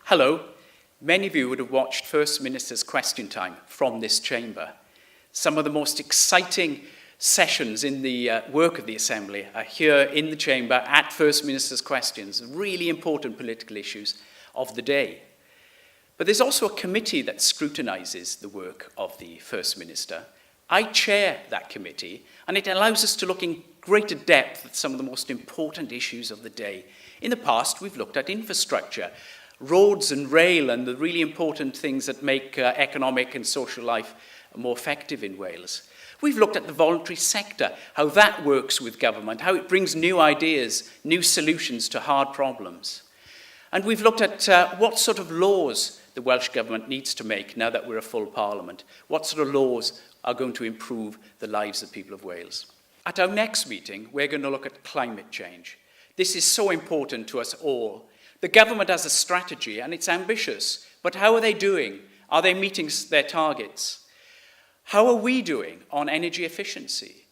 Hello. Many of you would have watched First Minister's Question Time from this chamber. Some of the most exciting sessions in the work of the Assembly are here in the chamber at First Minister's Questions, really important political issues of the day. But there's also a committee that scrutinises the work of the First Minister. I chair that committee, and it allows us to look in greater depth at some of the most important issues of the day. In the past, we've looked at infrastructure, roads and rail, and the really important things that make economic and social life more effective in Wales. We've looked at the voluntary sector, how that works with government, how it brings new ideas, new solutions to hard problems. And we've looked at what sort of laws the Welsh Government needs to make now that we're a full Parliament. What sort of laws are going to improve the lives of people of Wales. At our next meeting, we're going to look at climate change. This is so important to us all. The government has a strategy and it's ambitious, but how are they doing? Are they meeting their targets? How are we doing on energy efficiency?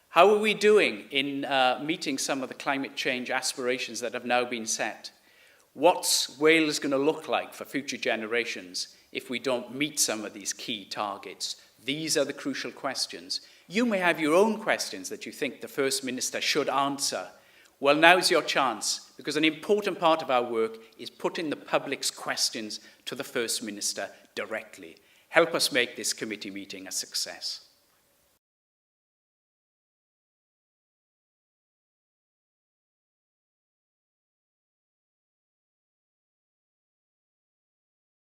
How are we doing in meeting some of the climate change aspirations that have now been set? What's Wales going to look like for future generations if we don't meet some of these key targets? These are the crucial questions. You may have your own questions that you think the First Minister should answer. Well, now's your chance, because an important part of our work is putting the public's questions to the First Minister directly. Help us make this committee meeting a success.